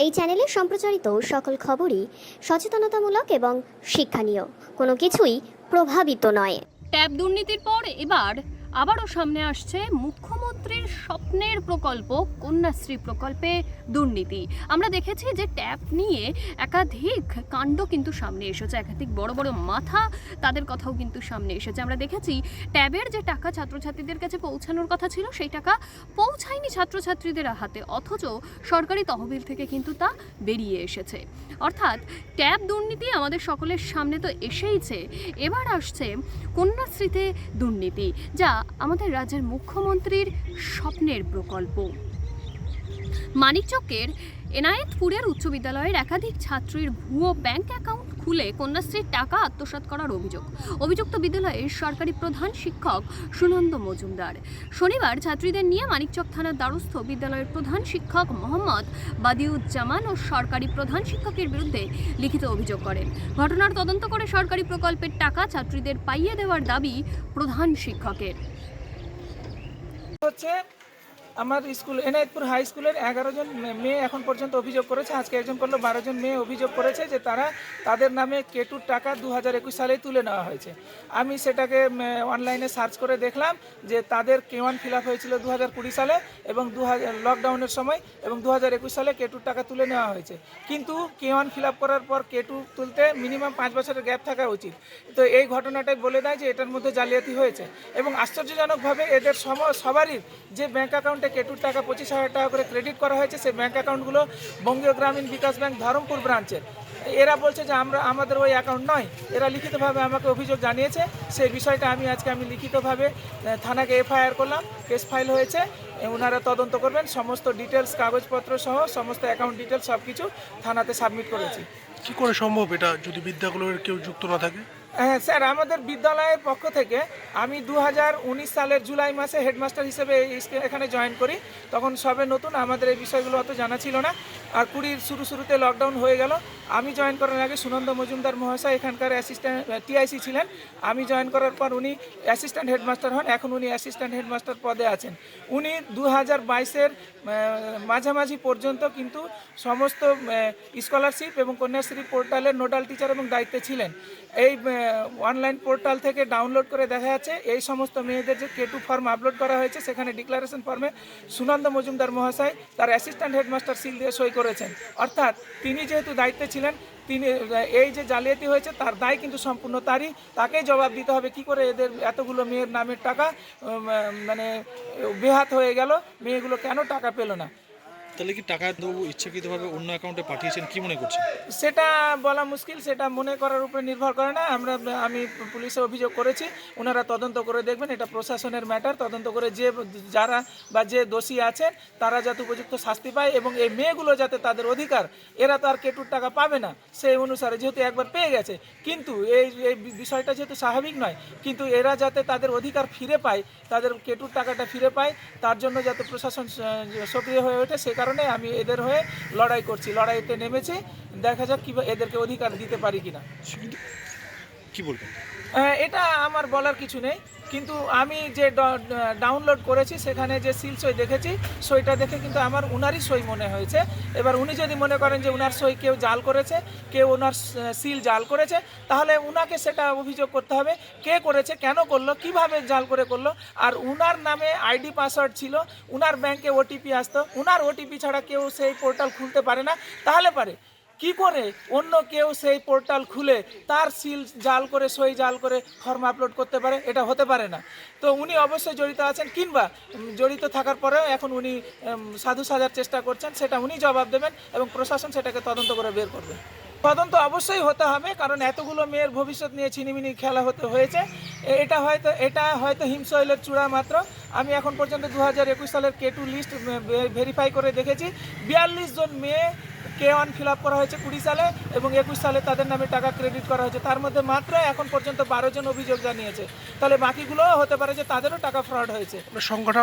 এই চ্যানেলে সম্প্রচারিত সকল খবরই সচেতনতামূলক এবং শিক্ষণীয়, কোনো কিছুই প্রভাবিত নয়। ট্যাব দুর্নীতির পর এবার আবারও সামনে আসছে মুখ্যমন্ত্রীর স্বপ্নের প্রকল্প কন্যাশ্রী প্রকল্পে দুর্নীতি। আমরা দেখেছি যে ট্যাব নিয়ে একাধিক কাণ্ড কিন্তু সামনে এসেছে, একাধিক বড় বড় মাথা তাদের কথাও কিন্তু সামনে এসেছে। আমরা দেখেছি ট্যাবের যে টাকা ছাত্রছাত্রীদের কাছে পৌঁছানোর কথা ছিল সেই টাকা পৌঁছায়নি ছাত্রছাত্রীদের হাতে, অথচ সরকারি তহবিল থেকে কিন্তু তা বেরিয়ে এসেছে। অর্থাৎ ট্যাব দুর্নীতি আমাদের সকলের সামনে তো এসেইছে, এবার আসছে কন্যাশ্রীতে দুর্নীতি, যা আমাদের রাজ্যের মুখ্যমন্ত্রীর স্বপ্নের প্রকল্প। মানিকচকের এনায়েতপুরের উচ্চ বিদ্যালয়ের একাধিক ছাত্রীর ভুয়ো ব্যাংক অ্যাকাউন্ট খুলে কন্যাশ্রীর টাকা আত্মসাৎ করার অভিযুক্ত বিদ্যালয়ের সরকারি প্রধান শিক্ষক সুনন্দ মজুমদার। শনিবার ছাত্রীদের নিয়ে মানিকচক থানার দ্বারস্থ বিদ্যালয়ের প্রধান শিক্ষক মোহাম্মদ বাদিউজ্জামান ও সরকারি প্রধান শিক্ষকের বিরুদ্ধে লিখিত অভিযোগ করেন। ঘটনার তদন্ত করে সরকারি প্রকল্পের টাকা ছাত্রীদের পাইয়ে দেওয়ার দাবি প্রধান শিক্ষকের। আমার স্কুল এনায়েতপুর হাই স্কুলের 11 জন মেয়ে এখন পর্যন্ত অভিযোগ করেছে। আজকে একজন করলো, 12 জন মেয়ে অভিযোগ করেছে যে তাদের নামে কেটুর টাকা 2021 সালেই তুলে নেওয়া হয়েছে। আমি সেটাকে অনলাইনে সার্চ করে দেখলাম যে তাদের K1 ফিল আপ হয়েছিল 2020 সালে এবং লকডাউনের সময়, এবং 2021 সালে কেটুর টাকা তুলে নেওয়া হয়েছে। কিন্তু K1 ফিল আপ করার পর কেটু তুলতে মিনিমাম 5 বছরের গ্যাপ থাকা উচিত। তো এই ঘটনাটাই বলে দেয় যে এটার মধ্যে জালিয়াতি হয়েছে। এবং আশ্চর্যজনকভাবে এদের সবারই যে ব্যাংক অ্যাকাউন্টে কেটুর টাকা 25,000 টাকা করে ক্রেডিট করা হয়েছে, সেই ব্যাংক অ্যাকাউন্টগুলো বঙ্গীয় গ্রামীণ বিকাশ ব্যাংক ধরমপুর ব্রাঞ্চের। এরা বলছে যে আমাদের ওই অ্যাকাউন্ট নয়। এরা লিখিতভাবে আমাকে অভিযোগ জানিয়েছে। সেই বিষয়টা আমি লিখিতভাবে থানাকে FIR করলাম, কেস ফাইল হয়েছে। ওনারা তদন্ত করবেন, সমস্ত ডিটেলস কাগজপত্র সহ সমস্ত অ্যাকাউন্ট ডিটেলস সব কিছু থানাতে সাবমিট করেছি। কি করে সম্ভব এটা, যদি বিদ্যালয়ের কেউ যুক্ত না থাকে? হ্যাঁ স্যার, আমাদের বিদ্যালয়ের পক্ষ থেকে আমি 2019 সালের জুলাই মাসে হেডমাস্টার হিসেবে এখানে জয়েন করি। তখন সবে নতুন, আমাদের এই বিষয়গুলো অত জানা ছিল না। আর 20 শুরুতে লকডাউন হয়ে গেল। আমি জয়েন করার আগে সুনন্দ মজুমদার মহাশয় এখানকার অ্যাসিস্ট্যান্ট TIC ছিলেন। আমি জয়েন করার পর উনি অ্যাসিস্ট্যান্ট হেডমাস্টার হন। এখন উনি অ্যাসিস্ট্যান্ট হেডমাস্টার পদে আছেন। উনি 2022-এর মাঝামাঝি পর্যন্ত কিন্তু সমস্ত স্কলারশিপ এবং কন্যাশ্রী পোর্টালের নোডাল টিচার এবং দায়িত্বে ছিলেন। এই অনলাইন পোর্টাল থেকে ডাউনলোড করে দেখা যাচ্ছে এই সমস্ত মেয়েদের যে K2 ফর্ম আপলোড করা হয়েছে, সেখানে ডিক্লারেশন ফর্মে সুনন্দ মজুমদার মহাশয় তার অ্যাসিস্ট্যান্ট হেডমাস্টার সিল দিয়ে সই করেছেন। অর্থাৎ তিনি যেহেতু দায়িত্বে ছিলেন, তিনি এই যে জালিয়াতি হয়েছে তার দায় কিন্তু সম্পূর্ণ তারই। তাকেই জবাব দিতে হবে কি করে এদের এতগুলো মেয়ের নামের টাকা বেহাত হয়ে গেল, মেয়েগুলো কেন টাকা পেল না। তাহলে কি টাকা দেবো ইচ্ছাকৃতভাবে অন্য অ্যাকাউন্টে পাঠিয়েছেন, কি মনে করছেন? সেটা বলা মুশকিল, সেটা মনে করার উপরে নির্ভর করে না। আমি পুলিশে অভিযোগ করেছি, ওনারা তদন্ত করে দেখবেন। এটা প্রশাসনের ম্যাটার। তদন্ত করে যে দোষী আছেন তারা যাতে উপযুক্ত শাস্তি পায়, এবং এই মেয়েগুলো যাতে তাদের অধিকার, এরা তো আর কেটুর টাকা পাবে না সেই অনুসারে, যেহেতু একবার পেয়ে গেছে। কিন্তু এই বিষয়টা যেহেতু স্বাভাবিক নয়, কিন্তু এরা যাতে তাদের অধিকার ফিরে পায়, তাদের কেটুর টাকাটা ফিরে পায়, তার জন্য যাতে প্রশাসন সক্রিয় হয়ে ওঠে, সে কারণে আমি এদের হয়ে লড়াই করছি, লড়াইতে নেমেছি। দেখা যাক কিভাবে এদেরকে অধিকার দিতে পারি কিনা। কি বলবেন? এটা আমার বলার কিছু নেই, কিন্তু আমি যে ডাউনলোড করেছি সেখানে যে সিল সই দেখেছি, সইটা দেখে কিন্তু আমার উনারই সই মনে হয়েছে। এবার উনি যদি মনে করেন যে উনার সই কেউ জাল করেছে, কেউ ওনার সিল জাল করেছে, তাহলে উনাকে সেটা অভিযোগ করতে হবে। কে করেছে, কেন করলো, কিভাবে জাল করে করলো। আর উনার নামে ID পাসওয়ার্ড ছিল, উনার ব্যাংকে OTP আসতো। উনার OTP ছাড়া কেউ সেই পোর্টাল খুলতে পারে না। তাহলে পারে কি করে অন্য কেউ সেই পোর্টাল খুলে তার সিল জাল করে, সই জাল করে ফর্ম আপলোড করতে পারে? এটা হতে পারে না। তো উনি অবশ্যই জড়িত আছেন, কিংবা জড়িত থাকার পরেও এখন উনি সাধু সাজার চেষ্টা করছেন। সেটা উনি জবাব দেবেন এবং প্রশাসন সেটাকে তদন্ত করে বের করবে। তদন্ত অবশ্যই হতে হবে, কারণ এতগুলো মেয়ের ভবিষ্যৎ নিয়ে ছিনিমিনি খেলা হয়েছে। এটা হয়তো হিমশৈলের চূড়া মাত্র। আমি এখন পর্যন্ত 2021 সালের K2 লিস্ট ভেরিফাই করে দেখেছি, 42 জন মেয়ে K1 ফিল আপ করা হয়েছে 20 সালে, এবং 21 সালে তাদের নামে টাকা ক্রেডিট করা হয়েছে। তার মধ্যে মাত্র এখন পর্যন্ত 12 জন অভিযোগ জানিয়েছে। তাহলে বাকিগুলোও হতে পারে যে তাদেরও টাকা ফ্রড হয়েছে। সংখ্যাটা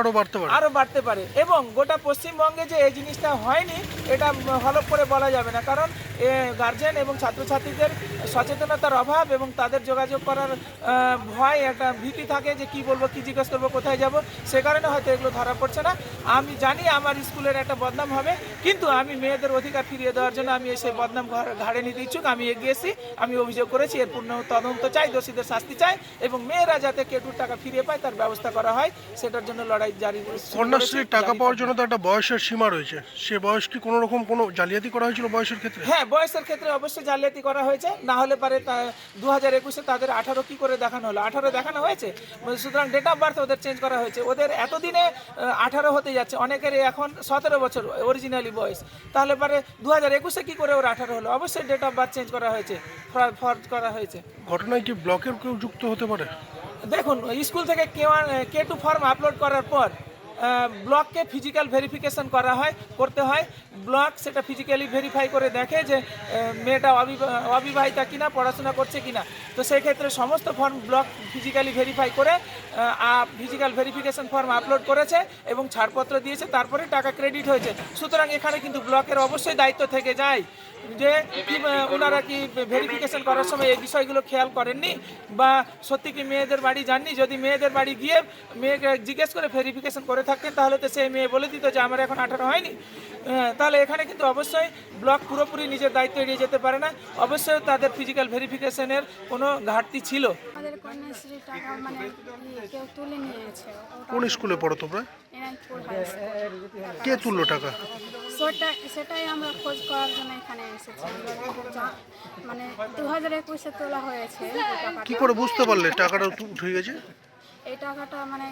আরও বাড়তে পারে। এবং গোটা পশ্চিমবঙ্গে যে এই জিনিসটা হয়নি, এটা হলফ করে বলা যাবে না। কারণ গার্জেন এবং ছাত্রছাত্রীদের সচেতনতার অভাব এবং তাদের যোগাযোগ করার ভয়, একটা ভীতি থাকে যে কি বলবো, কি জিজ্ঞেস করবো, কোথায় যাব, সে কারণে হয়তো এগুলো ধরা পড়ছে না। আমি জানি আমার স্কুলের একটা বদনাম হবে, কিন্তু আমি মেয়েদের অধিকার ফিরিয়ে ফিরিয়ে দেওয়ার জন্য আমি এসে বদনাম ঘাড়ে নিতে ইচ্ছুক। আমি এগিয়েছি, আমি অভিযোগ করেছি, এর পূর্ণ তদন্ত চাই, দোষীদের শাস্তি চাই এবং মেয়েরা যাতে কেটুর টাকা ফিরিয়ে পায় তার ব্যবস্থা করা হয়, সেটার জন্য লড়াই জারি করেছি। কন্যাশ্রীর টাকা পাওয়ার জন্য তো একটা বয়সের সীমা রয়েছে, সে বয়স কি কোনো রকম কোনো জালিয়াতি করা হয়েছিল বয়সের ক্ষেত্রে? হ্যাঁ, বয়সের ক্ষেত্রে অবশ্যই জালিয়াতি করা হয়েছে, না হলে পারে 2021-এ তাদের 18 কি করে দেখানো হলো? 18 দেখানো হয়েছে, সুতরাং ডেট অফ বার্থ ওদের চেঞ্জ করা হয়েছে। ওদের এতদিনে 18 হতে যাচ্ছে, অনেকের এখন 17 বছর অরিজিনালি বয়স, তাহলে পারে 2021-এ কি করে ওর 18 হলো? অবশ্যই ডেট অফ বার্থ চেঞ্জ করা হয়েছে, ফর্জ করা হয়েছে। ঘটনায় কি ব্লকের কেউ যুক্ত হতে পারে? দেখুন, স্কুল থেকে K2 ফর্ম আপলোড করার পর ব্লককে ফিজিক্যাল ভেরিফিকেশন করতে হয়। ব্লক সেটা ফিজিক্যালি ভেরিফাই করে দেখে যে মেয়েটা অবিবাহিতা কিনা, পড়াশোনা করছে কিনা। তো সেই ক্ষেত্রে সমস্ত ফর্ম ব্লক ফিজিক্যালি ভেরিফাই করে ফিজিক্যাল ভেরিফিকেশন ফর্ম আপলোড করেছে এবং ছাড়পত্র দিয়েছে, তারপরে টাকা ক্রেডিট হয়েছে। সুতরাং এখানে কিন্তু ব্লকের অবশ্যই দায়িত্ব থেকে যায় যে ওনারা কি ভেরিফিকেশন করার সময় এই বিষয়গুলো খেয়াল করেননি বা সত্যি কি মেয়েদের বাড়ি যাননি। যদি মেয়েদের বাড়ি গিয়ে মেয়েকে জিজ্ঞেস করে ভেরিফিকেশন করে থাকতেন তাহলে তো সেই মেয়ে বলে দিত যে আমার এখন 18 হয়নি। তাহলে এখানে কিন্তু অবশ্যই ব্লক পুরোপুরি নিজের দায়িত্ব এড়িয়ে যেতে পারে না, অবশ্যই তাদের ফিজিক্যাল ভেরিফিকেশনের কোনো ঘাটতি ছিল। আমাদের কন্যাশ্রী টাকা মানে কেউ তুলে নিয়েছে। কোন স্কুলে পড়ো তোমরা? Enayetpur high school. কে তুললো টাকা? সেটাই আমরা খোঁজ করার জন্য এখানে এসেছি। মানে 2021-এ তোলা হয়েছে এই টাকাটা। কি করে বুঝতে পারলে টাকাটা উঠে গেছে? এই টাকাটা মানে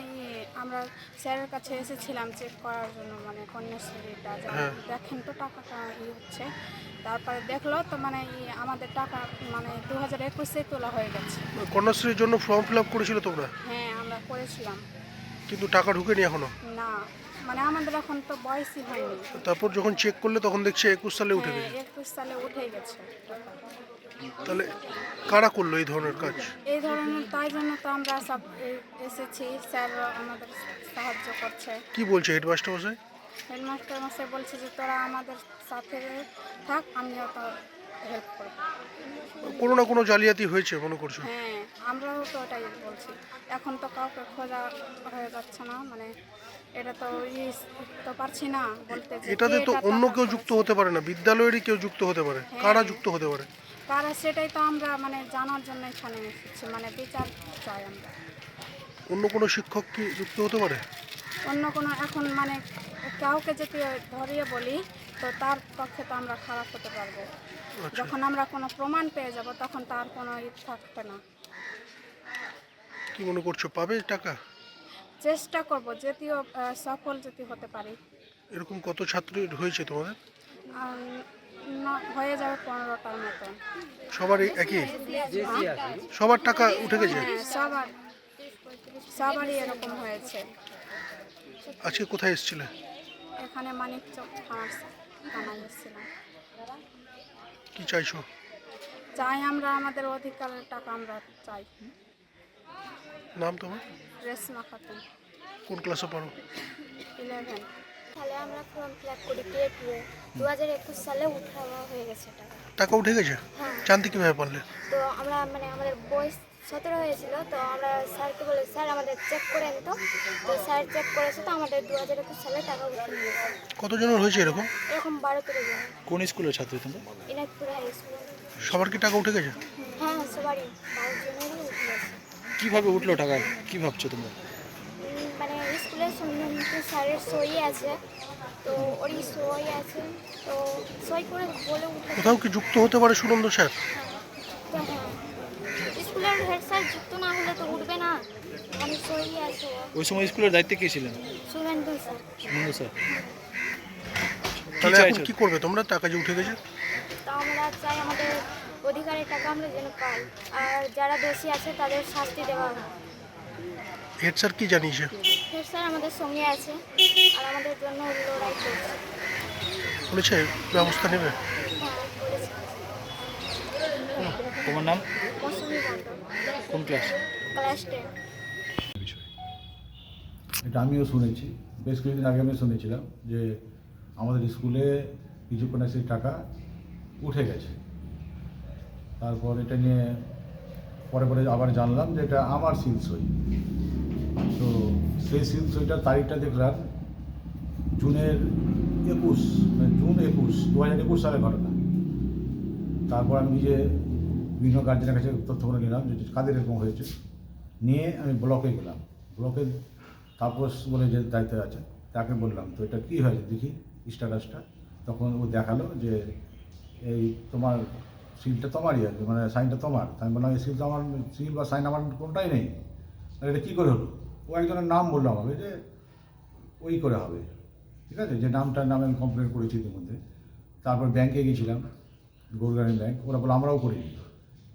আমরা স্যারের কাছে এসেছিলাম চেক করার জন্য, মানে কন্যাশ্রীটা দেখেন তো টাকাটা হচ্ছে। তারপরে দেখলো তো মানে আমাদের টাকা মানে 2021-এ তোলা হয়ে গেছে। কন্যাশ্রীর জন্য ফর্ম ফিল আপ করেছিল তোমরা? হ্যাঁ, আমরা করেছিলাম। কিন্তু টাকা ঢুকেনি এখনো? না, মানে আমাদের এখন তো বয়সই হয়নি। তারপর যখন চেক করলে তখন দেখছে 21 সালে উঠে গেছে। 21 সালে উঠে গেছে টাকা। তাহলে কারা করলো এই ধরনের কাজ? এই ধরনের, তাই জন্য তো আমরা সব এসেছি, স্যার আমাদের সাহায্য করছে। কি বলছে হেডমাস্টার মশাই? হেডমাস্টার মশাই বলছে যে তোরা আমাদের সাথে থাক, আমিও তো হেল্প করব। কোনো না কোনো জালিয়াতি হয়েছে মনে করছো? হ্যাঁ, আমরাও তো ওটাই বলছি। এখন তো কাউকে খোঁজা হয়ে যাচ্ছে না, মানে এটা তো তো পারছি না বলতে যে এটাতে তো এটা অন্য টাকা কেউ খরচ। যুক্ত হতে পারে না, বিদ্যালয়েরই কেউ যুক্ত হতে পারে। হ্যাঁ। কারা যুক্ত হতে পারে? কারা, সেটাই তো আমরা মানে জানার জন্য এখানে এসেছি, মানে বিচার চাই আমরা। অন্য কোনো শিক্ষক কি যুক্ত হতে পারে? অন্য কোনো এখন মানে কাউকে যদি ধরিয়ে বলি তো তার পক্ষে তো আমরা খারাপ হতে পারবো। যখন আমরা কোনো প্রমাণ পেয়ে যাব তখন তার কোনো থাকবে না। কি মনে করছো পাবে টাকা? চেষ্টা করব, যদিও সফল যদি হতে পারি। এরকম কত ছাত্রী হয়েছে তোমাদের? না, হয়ে যাবে 15টার মতন। সবারই একই? সবার টাকা উঠে গেছে? হ্যাঁ, সবারই এরকম হয়েছে। আজকে কোথায় এসেছিলে? এখানে মানিকচক থানায় এসেছিলাম। কি চাইছো? চাই আমরা আমাদের অধিকারের টাকা আমরা চাই। নাম তোমার? রেশমা খাতুন, কোন ক্লাসে পড়ো? 11। তাহলে আমরা ফর্ম ফিল আপ করি K2-এ 2021 সালে উঠানো হয়ে গেছে টাকা। টাকা উঠে গেছে? হ্যাঁ। জানতে কিভাবে পারলে? তো আমরা মানে আমাদের বয়স 17 হয়েছিল, তো আমরা স্যারকে বলে স্যার আমাদের চেক করেন তো স্যার চেক করেছে, তো আমাদের 2021 সালে টাকা উঠে নিয়েছে। কতজনের হয়েছে এরকম? এরকম 12-13 জন। কোন স্কুলের ছাত্রী তোমরা? Enayetpur high school. সবার কি টাকা উঠে গেছে? হ্যাঁ, সবারই 12 জনেরই উঠে গেছে। কিভাবে উঠলো টাকা, কি ভাবছো তোমরা? মানে স্কুলের সম্বন্ধে স্যারের সই আছে, তো ওরই সই আছে, তো সই করে বলে উঠে। কোথাও কি যুক্ত হতে পারে সুনন্দ স্যার? তো হ্যাঁ, স্কুলের হেড স্যার যুক্ত না হলে তো উঠবে না, মানে সই আছে। ওই সময় স্কুলের দায়িত্বে কে ছিলেন? শুভেন্দু স্যার। সুনন্দ স্যার। তাহলে এখন চাইছো? কি করবে তোমরা টাকা যে উঠে গেছে? তো আমরা চাই আমাদের অধিকারের টাকা আমরা যেন পাই, আর যারা দোষী আছে তাদের শাস্তি দেওয়া হয়। হেড স্যার কি জানিয়েছে? হেড স্যার আমাদের সঙ্গে আছে আর আমাদের জন্য লড়াই করছে। বলেছে ব্যবস্থা নেবে? হ্যাঁ, বলেছে। তোমার নাম? মৌসুমী মণ্ডল, কোন ক্লাস? ক্লাস 10। এটা আমিও শুনেছি, বেশ কিছুদিন আগে আমি শুনেছিলাম যে আমাদের স্কুলে কিছু কন্যাশ্রীর টাকা উঠে গেছে। তারপর এটা নিয়ে পরে আবার জানলাম যে এটা আমার সিল সই। তো সেই সিল সইটার তারিখটা দেখলাম জুনের 21 মানে জুন 2021 সালের ঘটনা। তারপর আমি নিজে বিভিন্ন গার্জেনের কাছে তথ্যগুলো নিলাম যে কাদের এরকম হয়েছে, নিয়ে আমি ব্লকে গেলাম। ব্লকে তাপস বলে যে দায়িত্বে আছে তাকে বললাম, তো এটা কী হয়েছে দেখি স্ট্যাটাসটা। তখন ও দেখালো যে এই তোমার সিলটা তোমারই আছে, মানে সাইনটা তোমার। আমি বললাম এই সিল তো আমার, সিল বা সাইন আমার কোনটাই নেই, এটা কী করে হলো? ও একজনের নাম বললো আমাকে যে ওই করে হবে, ঠিক আছে, যে নামটার নামে আমি কমপ্লেন করেছি ইতিমধ্যে। তারপর ব্যাংকে গিয়েছিলাম, গৌরগ্রামীণ ব্যাংক, ওরা বলে আমরাও করিনি,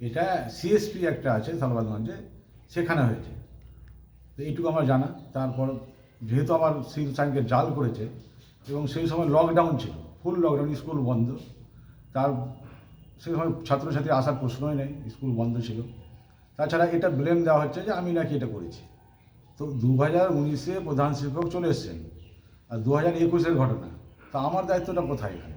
এটা সিএসপি একটা আছে সালবাদগঞ্জে, সেখানে হয়েছে। তো এইটুকু আমার জানা। তারপর যেহেতু আমার সিল সাইনকে জাল করেছে এবং সেই সময় লকডাউন ছিল, ফুল লকডাউন, স্কুল বন্ধ, তার সেই সময় ছাত্রছাত্রী আসার প্রশ্নই নেই, স্কুল বন্ধ ছিল। তাছাড়া এটা ব্লেম দেওয়া হচ্ছে যে আমি নাকি এটা করেছি। তো 2019-এ প্রধান শিক্ষক চলে এসেছেন, আর 2021-এর ঘটনা, তা আমার দায়িত্বটা কোথায় এখানে?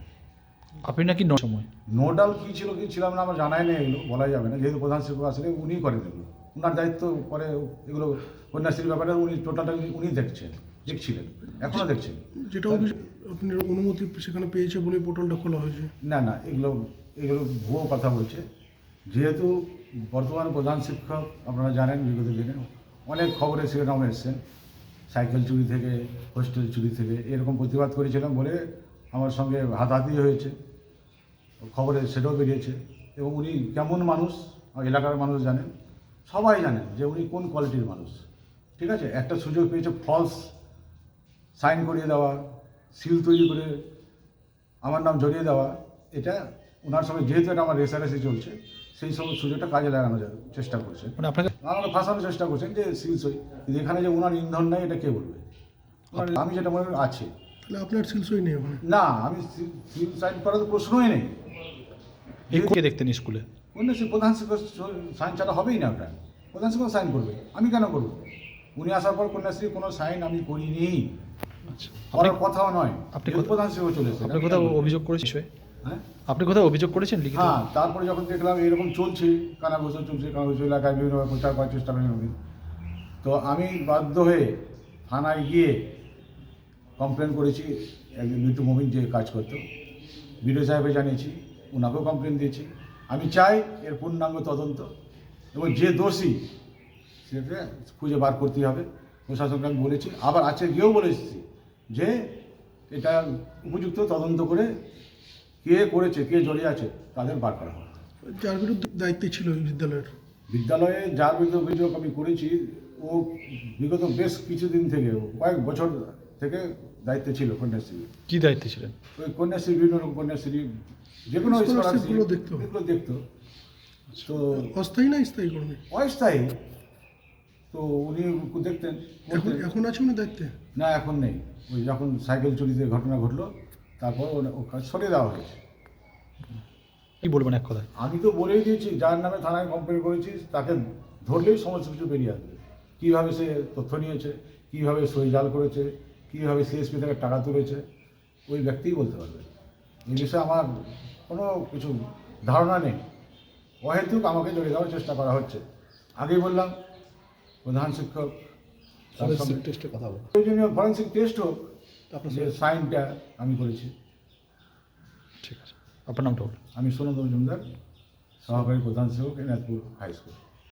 আপনি নাকি সময় নোডাল কী ছিল কি ছিলাম না আমার জানাই নেই, এগুলো বলাই যাবে না, যেহেতু প্রধান শিক্ষক আসলে উনিই করেন এগুলো, ওনার দায়িত্ব পরে এগুলো কন্যাশ্রীর ব্যাপারে উনি টোটালটা উনি দেখছিলেন, এখনও দেখছেন। যেটা আপনি অনুমতি সেখানে পেয়েছে বলে পোর্টালটা খোলা হয়েছে। না এগুলো ভুয়ো কথা বলছে। যেহেতু বর্তমান প্রধান শিক্ষক আপনারা জানেন বিগত দিনে অনেক খবরে শিরোনামে এসছেন, সাইকেল চুরি থেকে, হোস্টেল চুরি থেকে, এরকম প্রতিবাদ করেছিলাম বলে আমার সঙ্গে হাতাহাতি হয়েছে, খবরে সেটাও বেরিয়েছে। এবং উনি কেমন মানুষ এলাকার মানুষ জানেন, সবাই জানেন যে উনি কোন কোয়ালিটির মানুষ, ঠিক আছে। একটা সুযোগ পেয়েছে ফলস সাইন করিয়ে দেওয়া, সিল তৈরি করে আমার নাম জড়িয়ে দেওয়া, এটা ওনার সঙ্গে যেহেতু এটা আমার রেসারেসি চলছে, সেই সব সুযোগটা কাজে লাগানোর চেষ্টা করছেন, মানে আপনাকে আমাকে ফাঁসানোর চেষ্টা করছেন যে সিল সই, কিন্তু এখানে যে ওনার ইন্ধন নেই এটা কে বলবে? আমি যেটা মনে করি আছে। তাহলে আপনার সিলসই নেই ওখানে? না, আমি সিল সাইন করার তো প্রশ্নই নেই। এই কে দেখতেন স্কুলে? কন্যাশ্রী প্রধান শিক্ষক সাইন ছাড়া হবেই না, ওটা প্রধান শিক্ষক সাইন করবে, আমি কেন করবো? উনি আসার পর কন্যাশ্রী কোনো সাইন আমি করিনি, আচ্ছা, করার কথাও নয়। আপনি যেহেতু প্রধান শিক্ষক চলে এসেছে, আপনি কোথাও অভিযোগ করেছেন? হ্যাঁ আপনি কোথাও অভিযোগ করেছেন লিখিত? হ্যাঁ, তারপরে যখন দেখলাম এরকম চলছে, কানাঘুষো চলছে, কানাঘুষো এলাকায় বিভিন্নভাবে প্রচার করার চেষ্টা করেন, তো আমি বাধ্য হয়ে থানায় গিয়ে কমপ্লেন করেছি। একজন মিটু মমিন যে কাজ করতো, বিডিও সাহেবে জানিয়েছি, ওনাকেও কমপ্লেন দিয়েছি। আমি চাই এর পূর্ণাঙ্গ তদন্ত এবং যে দোষী সেটা খুঁজে বার করতে হবে। প্রশাসনকে আমি বলেছি, আবার আজকে গিয়েও বলে এসেছি যে এটা উপযুক্ত তদন্ত করে কে করেছে, কে জড়িয়ে আছে তাদের বার করা হবে। যার বিরুদ্ধে দায়িত্বে ছিল এই বিদ্যালয়ে যার বিরুদ্ধে অভিযোগ আমি করেছি, ও বিগত বেশ কিছুদিন থেকে, কয়েক বছর থেকে দায়িত্বে ছিল কন্যাশ্রী। কি দায়িত্বে ছিলেন? ওই কন্যাশ্রী, বিভিন্ন রকম কন্যাশ্রী, যে কোনো স্কলারশিপগুলো দেখতো। এগুলো দেখতো। তো অস্থায়ী না স্থায়ী কর্মী? অস্থায়ী, তো উনি দেখতেন। এখন আছে উনি দায়িত্বে? না, এখন নেই। ওই যখন সাইকেল চুরিতে ঘটনা ঘটলো তারপর ও কাজ সরিয়ে দেওয়া হয়েছে। কি বলবেন এক কথায়? আমি তো বলেই দিয়েছি, যার নামে থানায় কমপ্লেন করেছি তাকে ধরলেই সমস্ত কিছু বেরিয়ে আসবে। কীভাবে সে তথ্য নিয়েছে, কীভাবে সই জাল করেছে, কীভাবে সিএসপি থেকে টাকা তুলেছে, ওই ব্যক্তিই বলতে পারবে। এই বিষয়ে আমার কোনো কিছু ধারণা নেই। অহেতুক আমাকে জড়িয়ে দেওয়ার চেষ্টা করা হচ্ছে। আগেই বললাম প্রধান শিক্ষক টেস্টের কথা বলুন। প্রয়োজনীয় ফরেন্সিক টেস্ট হোক, যে সাইনটা আমি করেছি। ঠিক আছে, আপনার নামটা বলুন। আমি সুনন্দ মজুমদার, সহকারী প্রধান শিক্ষক এনায়তপুর হাই স্কুল।